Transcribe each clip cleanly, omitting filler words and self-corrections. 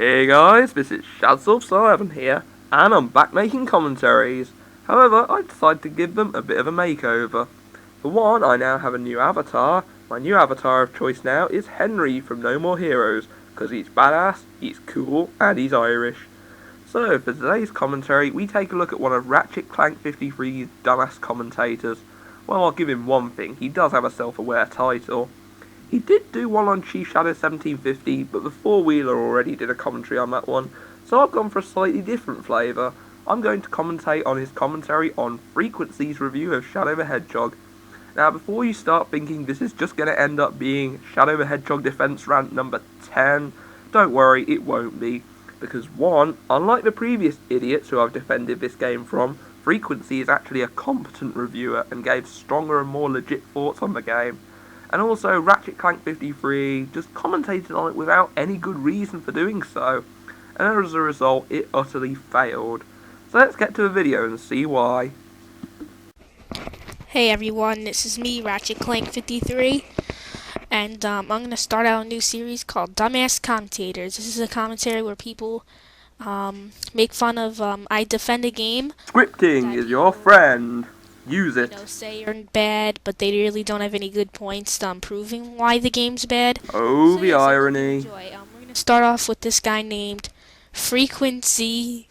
Hey guys, this is Shadow here, and I'm back making commentaries. However, I decided to give them a bit of a makeover. For one, I now have a new avatar. My new avatar of choice now is Henry from No More Heroes, because he's badass, he's cool, and he's Irish. So, for today's commentary, we take a look at one of Ratchet Clank 53's dumbass commentators. Well, I'll give him one thing, he does have a self-aware title. He did do one on Chief Shadow 1750, but the four-wheeler already did a commentary on that one, so I've gone for a slightly different flavour. I'm going to commentate on his commentary on Frequency's review of Shadow the Hedgehog. Now, before you start thinking this is just going to end up being Shadow the Hedgehog defense rant number 10, don't worry, it won't be. Because one, unlike the previous idiots who I've defended this game from, Frequency is actually a competent reviewer and gave stronger and more legit thoughts on the game. And also, Ratchet Clank 53 just commentated on it without any good reason for doing so, and as a result, it utterly failed. So let's get to the video and see why. Hey everyone, this is me, Ratchet Clank 53, and I'm going to start out a new series called Dumbass Commentators. This is a commentary where people make fun of, I defend a game. Scripting is your friend. Use it. Say you're bad, but they really don't have any good points proving why the game's bad. Oh, so the irony. We're going to start off with this guy named Frequency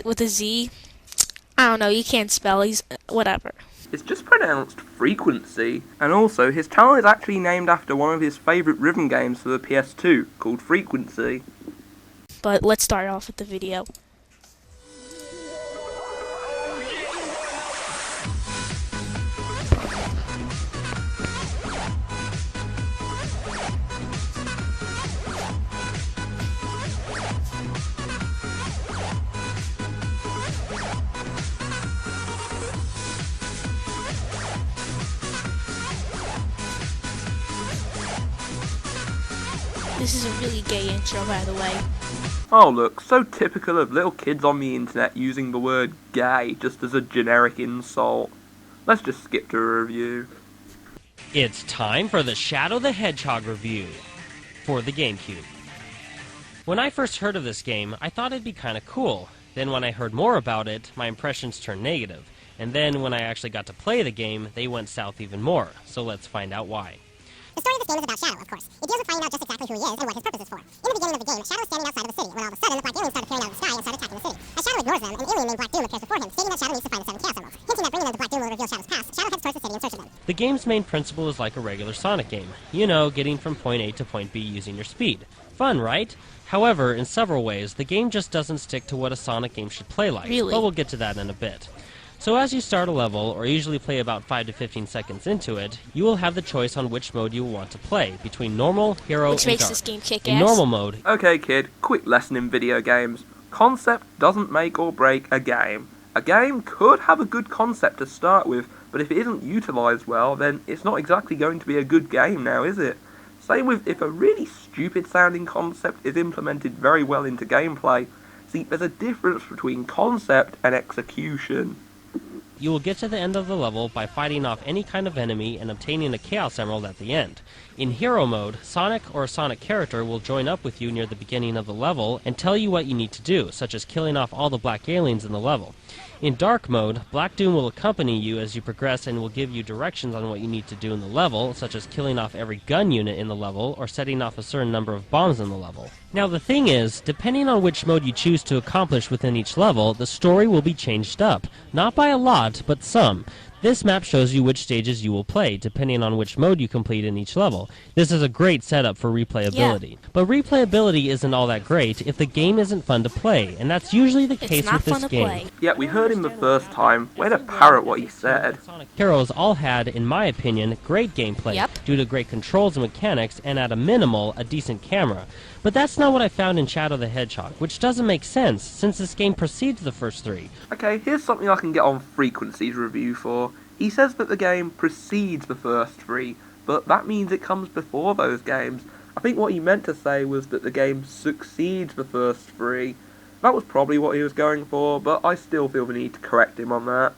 with a Z. I don't know, you can't spell, he's whatever. It's just pronounced Frequency. And also, his channel is actually named after one of his favourite rhythm games for the PS2, called Frequency. But let's start off with the video. This is a really gay intro, by the way. Oh look, so typical of little kids on the internet using the word gay just as a generic insult. Let's just skip to a review. It's time for the Shadow the Hedgehog review for the GameCube. When I first heard of this game, I thought it'd be kinda cool. Then when I heard more about it, my impressions turned negative. And then when I actually got to play the game, they went south even more. So let's find out why. The story of this game is about Shadow, of course. It deals with finding out just exactly who he is and what his purpose is for. In the beginning of the game, Shadow is standing outside of the city, when all of a sudden the Black Aliens start appearing out of the sky and start attacking the city. As Shadow ignores them, an alien named Black Doom appears before him, stating that Shadow needs to find the 7 Chaos Emeralds. Hinting that bringing them to Black Doom will reveal Shadow's past, Shadow heads towards the city in search of them. The game's main principle is like a regular Sonic game. You know, getting from point A to point B using your speed. Fun, right? However, in several ways, the game just doesn't stick to what a Sonic game should play like. Really? But we'll get to that in a bit. So as you start a level, or usually play about 5 to 15 seconds into it, you will have the choice on which mode you will want to play, between normal, hero, which and makes dark. this game kick In ass. normal mode... Okay kid, quick lesson in video games. Concept doesn't make or break a game. A game could have a good concept to start with, but if it isn't utilised well, then it's not exactly going to be a good game now, is it? Same with if a really stupid sounding concept is implemented very well into gameplay. See, there's a difference between concept and execution. You will get to the end of the level by fighting off any kind of enemy and obtaining a Chaos Emerald at the end. In Hero Mode, Sonic or a Sonic character will join up with you near the beginning of the level and tell you what you need to do, such as killing off all the Black Aliens in the level. In Dark Mode, Black Doom will accompany you as you progress and will give you directions on what you need to do in the level, such as killing off every gun unit in the level or setting off a certain number of bombs in the level. Now the thing is, depending on which mode you choose to accomplish within each level, the story will be changed up. Not by a lot, but some. This map shows you which stages you will play, depending on which mode you complete in each level. This is a great setup for replayability. Yeah. But replayability isn't all that great if the game isn't fun to play, and that's usually the case with this game. Yeah, we heard him the first time. Way to parrot what he said. Sonic Heroes all had, in my opinion, great gameplay, due to great controls and mechanics, and at a minimal, a decent camera. But that's not what I found in Shadow the Hedgehog, which doesn't make sense, since this game precedes the first three. Okay, here's something I can get on Frequency's review for. He says that the game precedes the first three, but that means it comes before those games. I think what he meant to say was that the game succeeds the first three. That was probably what he was going for, but I still feel the need to correct him on that.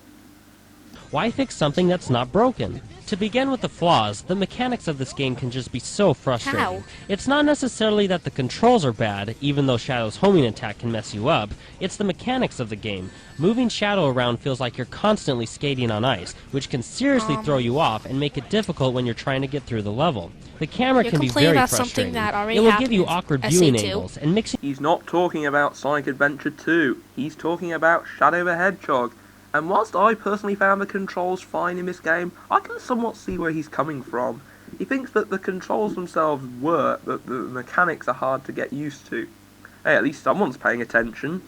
Why fix something that's not broken? To begin with the flaws, the mechanics of this game can just be so frustrating. How? It's not necessarily that the controls are bad, even though Shadow's homing attack can mess you up. It's the mechanics of the game. Moving Shadow around feels like you're constantly skating on ice, which can seriously throw you off and make it difficult when you're trying to get through the level. The camera can be very about frustrating. something that already It will give you happened awkward in viewing SA2. angles, and mixing He's not talking about Sonic Adventure 2, he's talking about Shadow the Hedgehog. And whilst I personally found the controls fine in this game, I can somewhat see where he's coming from. He thinks that the controls themselves work, but the mechanics are hard to get used to. Hey, at least someone's paying attention.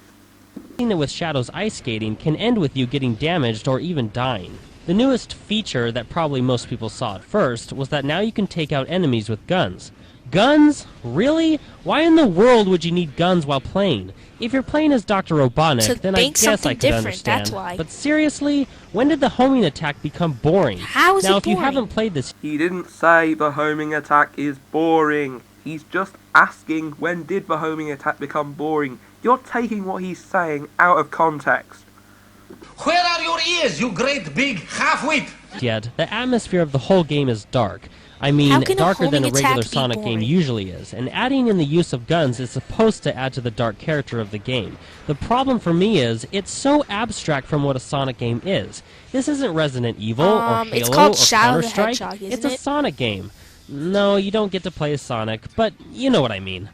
it with Shadow's ice skating can end with you getting damaged or even dying. The newest feature that probably most people saw at first was that now you can take out enemies with guns. Guns? Really? Why in the world would you need guns while playing? If you're playing as Dr. Robotnik, To then I think guess I something could different, understand. that's why. But seriously, when did the homing attack become boring? How is now, it if you boring? haven't played this, He didn't say the homing attack is boring. He's just asking, when did the homing attack become boring? You're taking what he's saying out of context. Where are your ears, you great big half-wit? yet, the atmosphere of the whole game is dark. I mean, How can a darker than a homing regular attack be Sonic game boring? usually is, and adding in the use of guns is supposed to add to the dark character of the game. The problem for me is, it's so abstract from what a Sonic game is. This isn't Resident Evil, or Halo, it's called or Shadow the Counter-Strike. Hedgehog, isn't It's a it? Sonic game. No, you don't get to play as Sonic, but you know what I mean.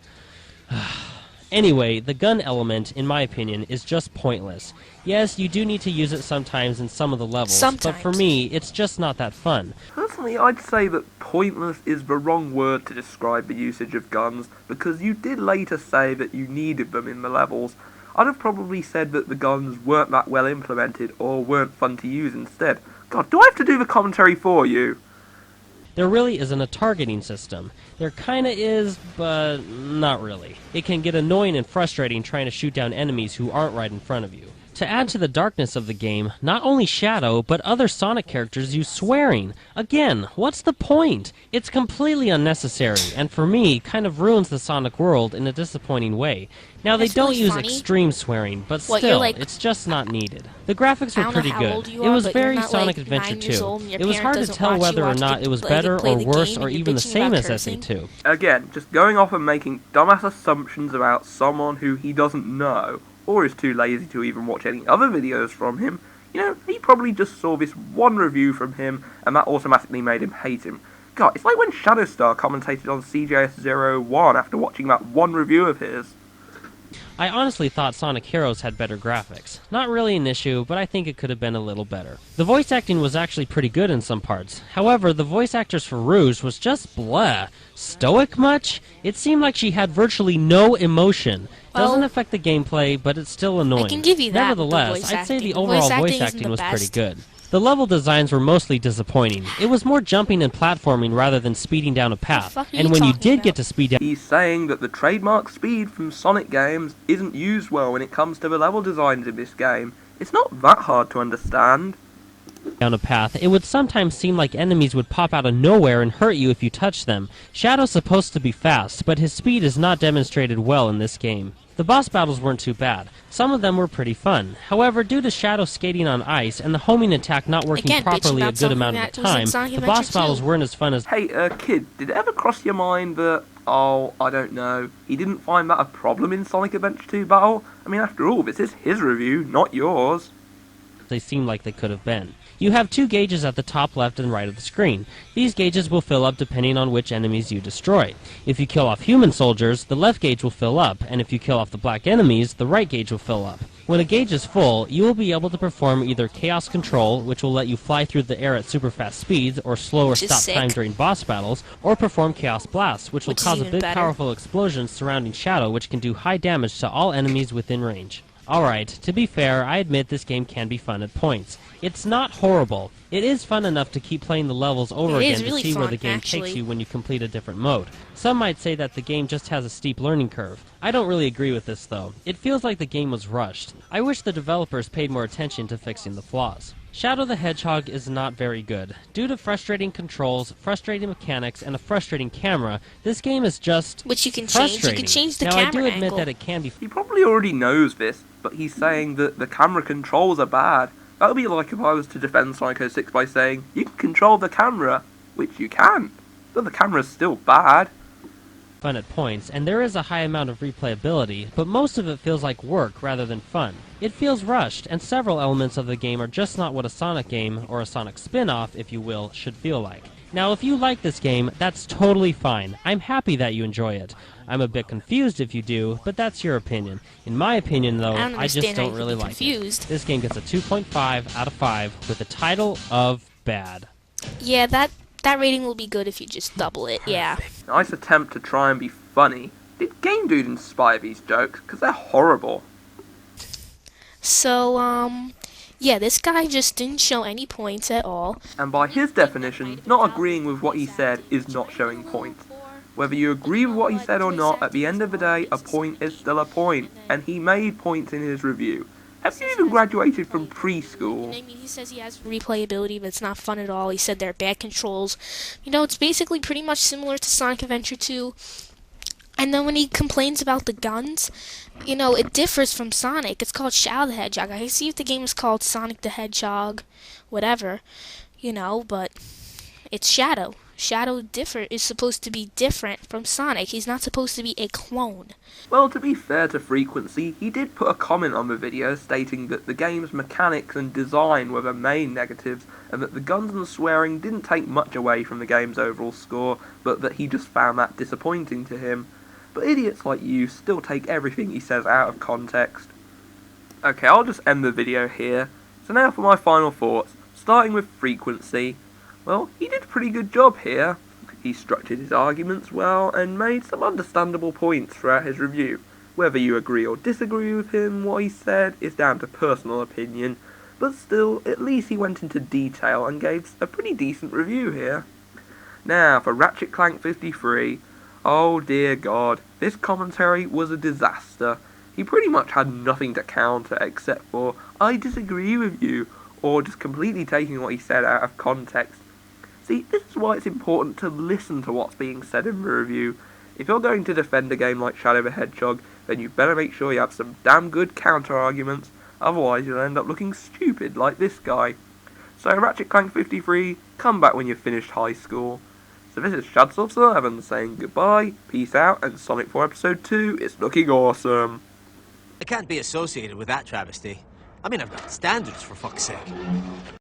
Anyway, the gun element, in my opinion, is just pointless. Yes, you do need to use it sometimes in some of the levels, but for Sometimes. me, it's just not that fun. Personally, I'd say that pointless is the wrong word to describe the usage of guns, because you did later say that you needed them in the levels. I'd have probably said that the guns weren't that well implemented, or weren't fun to use instead. God, do I have to do the commentary for you? There really isn't a targeting system. There kinda is, but not really. It can get annoying and frustrating trying to shoot down enemies who aren't right in front of you. To add to the darkness of the game, not only Shadow, but other Sonic characters use swearing. Again, what's the point? It's completely unnecessary, and for me, kind of ruins the Sonic world in a disappointing way. Now, they It's don't really use funny. extreme swearing, but What, you're still, like- it's just not needed. The graphics I were don't know pretty how good. old you It are, was but you're very not, Sonic like, Adventure 9 years 2. old and your It was parent hard to doesn't tell watch you whether or watch not the- it was like, better play or the worse game or and you're even the bitching same about as cursing. SA2. Again, just going off and making dumbass assumptions about someone who he doesn't know, or is too lazy to even watch any other videos from him. You know, he probably just saw this one review from him, and that automatically made him hate him. God, it's like when Shadowstar commentated on CJS01 after watching that one review of his. I honestly thought Sonic Heroes had better graphics. Not really an issue, but I think it could have been a little better. The voice acting was actually pretty good in some parts. However, the voice actress for Rouge was just blah. Stoic much? It seemed like she had virtually no emotion. Doesn't Well, affect the gameplay, but it's still annoying. can give you that, the Nevertheless, voice I'd say acting. the The overall voice voice acting isn't acting the was pretty best. good. The level designs were mostly disappointing. It was more jumping and platforming rather than speeding down a path. fuck are And you when you talking did get about? to speed down He's saying that the trademark speed from Sonic games isn't used well when it comes to the level designs in this game. It's not that hard to understand. a path, it would sometimes seem like enemies would pop out of nowhere and hurt you if you touch them. Shadow's supposed to be fast, but his speed is not demonstrated well in this game. The boss battles weren't too bad. Some of them were pretty fun. However, due to Shadow skating on ice and the homing attack not working Again, bitching properly a about good something amount of that the was in time, Sonic the boss Adventure battles 2. weren't as fun as Hey, kid, did it ever cross your mind that, oh, I don't know, he didn't find that a problem in Sonic Adventure 2 Battle? I mean, after all, this is his review, not yours. they seemed like they could have been. You have two gauges at the top left and right of the screen. These gauges will fill up depending on which enemies you destroy. If you kill off human soldiers, the left gauge will fill up, and if you kill off the black enemies, the right gauge will fill up. When a gauge is full, you will be able to perform either Chaos Control, which will let you fly through the air at super fast speeds, or slow or Which is stop sick. time during boss battles, or perform Chaos Blast, which will Which is cause a even big better. powerful explosion surrounding Shadow, which can do high damage to all enemies within range. Alright, to be fair, I admit this game can be fun at points. It's not horrible. It is fun enough to keep playing the levels over It again is really to see where fun, the game actually. takes you when you complete a different mode. Some might say that the game just has a steep learning curve. I don't really agree with this though. It feels like the game was rushed. I wish the developers paid more attention to fixing the flaws. Shadow the Hedgehog is not very good. Due to frustrating controls, frustrating mechanics, and a frustrating camera, this game is just Which you can change. You frustrating. can change the now, camera I do admit angle. that it can be He probably already knows this, but he's saying that the camera controls are bad. That would be like if I was to defend Psycho 6 by saying, you can control the camera, which you can, but the camera's still bad. Fun at points, and there is a high amount of replayability, but most of it feels like work rather than fun. It feels rushed, and several elements of the game are just not what a Sonic game, or a Sonic spin-off, if you will, should feel like. Now, if you like this game, that's totally fine. I'm happy that you enjoy it. I'm a bit confused if you do, but that's your opinion. In my opinion, though, I just don't really like it. This game gets a 2.5 out of 5 with the title of bad. Yeah, that rating will be good if you just double it, yeah. Nice attempt to try and be funny. Did Game Dude inspire these jokes? Because they're horrible. So, yeah, this guy just didn't show any points at all. And by his definition, not agreeing with what he said is not showing points. Whether you agree with what he said or not, at the end of the day, a point is still a point. And he made points in his review. Have you even graduated from preschool? I mean, he says he has replayability, but it's not fun at all. He said there are bad controls. You know, it's basically pretty much similar to Sonic Adventure 2. And then when he complains about the guns, you know, it differs from Sonic. It's called Shadow the Hedgehog. I can see if the game is called Sonic the Hedgehog, whatever, you know, but it's Shadow. Shadow is supposed to be different from Sonic. He's not supposed to be a clone. Well, to be fair to Frequency, he did put a comment on the video stating that the game's mechanics and design were the main negatives, and that the guns and swearing didn't take much away from the game's overall score, but that he just found that disappointing to him. But idiots like you still take everything he says out of context. Okay, I'll just end the video here. So now for my final thoughts, starting with Frequency. Well, he did a pretty good job here. He structured his arguments well and made some understandable points throughout his review. Whether you agree or disagree with him, what he said is down to personal opinion, but still, at least he went into detail and gave a pretty decent review here. Now, for Ratchet Clank 53, oh dear God, this commentary was a disaster. He pretty much had nothing to counter except for, I disagree with you, or just completely taking what he said out of context. See, this is why it's important to listen to what's being said in the review. If you're going to defend a game like Shadow the Hedgehog, then you better make sure you have some damn good counter-arguments, otherwise you'll end up looking stupid like this guy. So Ratchet Clank 53, come back when you've finished high school. So this is Shadow saying goodbye, peace out, and Sonic 4 Episode 2, it's looking awesome. I can't be associated with that travesty. I mean, I've got standards, for fuck's sake.